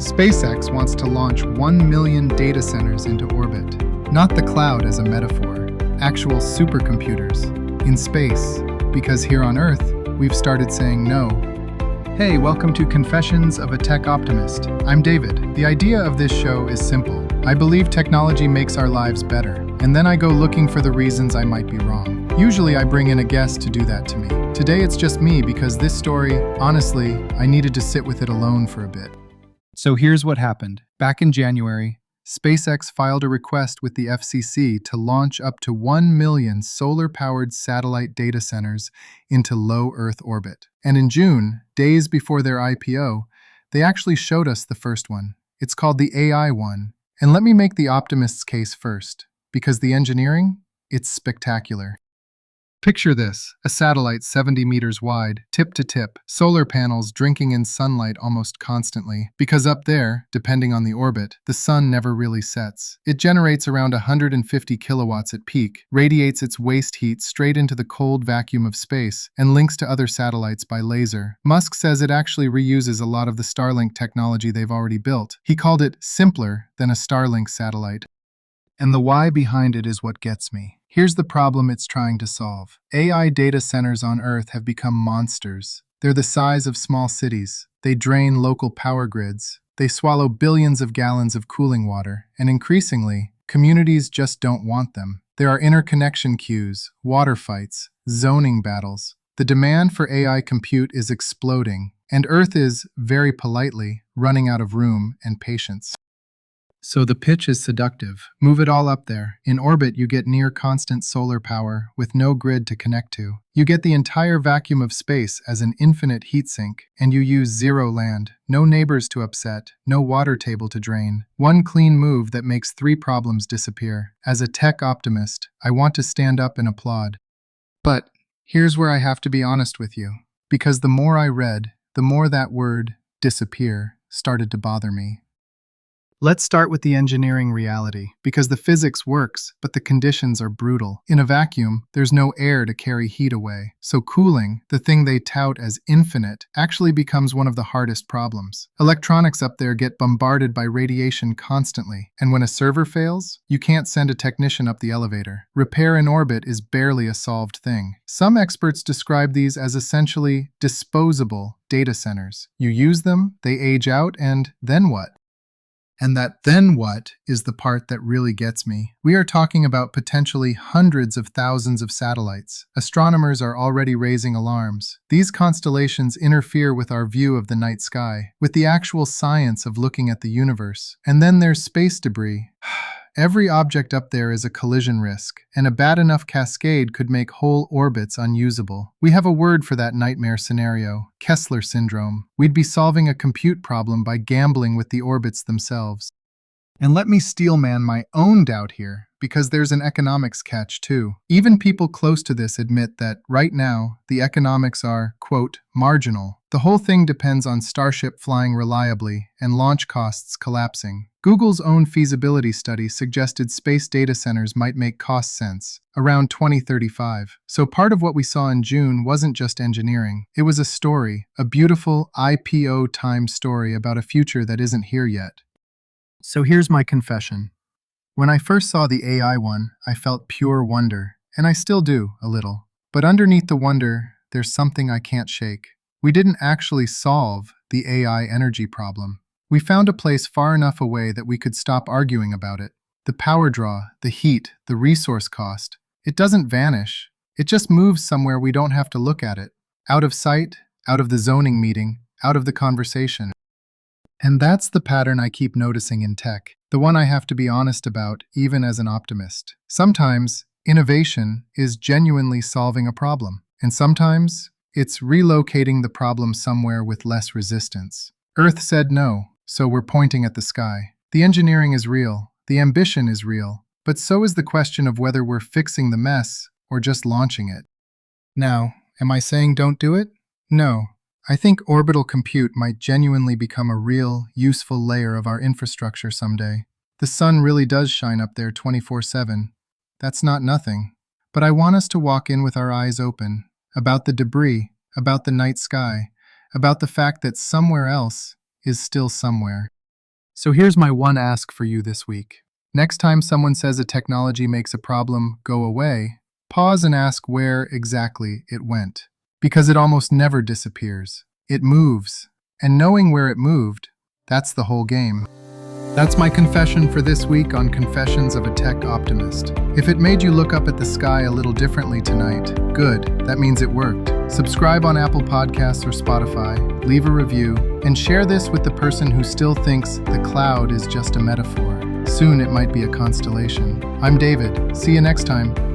SpaceX wants to launch 1 million data centers into orbit. Not the cloud as a metaphor, actual supercomputers in space, because here on Earth, we've started saying no. Hey, welcome to Confessions of a Tech Optimist. I'm David. The idea of this show is simple. I believe technology makes our lives better, and then I go looking for the reasons I might be wrong. Usually I bring in a guest to do that to me. Today it's just me because this story, honestly, I needed to sit with it alone for a bit. So here's what happened. Back in January, SpaceX filed a request with the FCC to launch up to 1 million solar-powered satellite data centers into low Earth orbit. And in June, days before their IPO, they actually showed us the first one. It's called the AI one. And let me make the optimist's case first, because the engineering, it's spectacular. Picture this, a satellite 70 meters wide, tip to tip, solar panels drinking in sunlight almost constantly, because up there, depending on the orbit, the sun never really sets. It generates around 150 kilowatts at peak, radiates its waste heat straight into the cold vacuum of space, and links to other satellites by laser. Musk says it actually reuses a lot of the Starlink technology they've already built. He called it simpler than a Starlink satellite. And the why behind it is what gets me. Here's the problem it's trying to solve. AI data centers on Earth have become monsters. They're the size of small cities. They drain local power grids. They swallow billions of gallons of cooling water. And increasingly, communities just don't want them. There are interconnection queues, water fights, zoning battles. The demand for AI compute is exploding, and Earth is, very politely, running out of room and patience. So the pitch is seductive. Move it all up there. In orbit, you get near constant solar power with no grid to connect to. You get the entire vacuum of space as an infinite heat sink, and you use zero land, no neighbors to upset, no water table to drain. One clean move that makes 3 problems disappear. As a tech optimist, I want to stand up and applaud. But here's where I have to be honest with you, because the more I read, the more that word, disappear, started to bother me. Let's start with the engineering reality, because the physics works, but the conditions are brutal. In a vacuum, there's no air to carry heat away, so cooling, the thing they tout as infinite, actually becomes one of the hardest problems. Electronics up there get bombarded by radiation constantly, and when a server fails, you can't send a technician up the elevator. Repair in orbit is barely a solved thing. Some experts describe these as essentially disposable data centers. You use them, they age out, and then what? And that then what is the part that really gets me. We are talking about potentially hundreds of thousands of satellites. Astronomers are already raising alarms. These constellations interfere with our view of the night sky, with the actual science of looking at the universe. And then there's space debris. Every object up there is a collision risk, and a bad enough cascade could make whole orbits unusable. We have a word for that nightmare scenario, Kessler syndrome. We'd be solving a compute problem by gambling with the orbits themselves. And let me steelman my own doubt here, because there's an economics catch too. Even people close to this admit that, right now, the economics are, quote, marginal. The whole thing depends on Starship flying reliably and launch costs collapsing. Google's own feasibility study suggested space data centers might make cost sense, around 2035. So part of what we saw in June wasn't just engineering. It was a story, a beautiful IPO-time story about a future that isn't here yet. So here's my confession. When I first saw the AI one, I felt pure wonder, and I still do, a little. But underneath the wonder, there's something I can't shake. We didn't actually solve the AI energy problem. We found a place far enough away that we could stop arguing about it. The power draw, the heat, the resource cost, it doesn't vanish. It just moves somewhere we don't have to look at it. Out of sight, out of the zoning meeting, out of the conversation. And that's the pattern I keep noticing in tech, the one I have to be honest about, even as an optimist. Sometimes, innovation is genuinely solving a problem, and sometimes, it's relocating the problem somewhere with less resistance. Earth said no, so we're pointing at the sky. The engineering is real, the ambition is real, but so is the question of whether we're fixing the mess or just launching it. Now, am I saying don't do it? No. I think orbital compute might genuinely become a real, useful layer of our infrastructure someday. The sun really does shine up there 24/7. That's not nothing. But I want us to walk in with our eyes open, about the debris, about the night sky, about the fact that somewhere else is still somewhere. So here's my one ask for you this week. Next time someone says a technology makes a problem go away, pause and ask where exactly it went. Because it almost never disappears. It moves. And knowing where it moved, that's the whole game. That's my confession for this week on Confessions of a Tech Optimist. If it made you look up at the sky a little differently tonight, good, that means it worked. Subscribe on Apple Podcasts or Spotify, leave a review, and share this with the person who still thinks the cloud is just a metaphor. Soon it might be a constellation. I'm David. See you next time.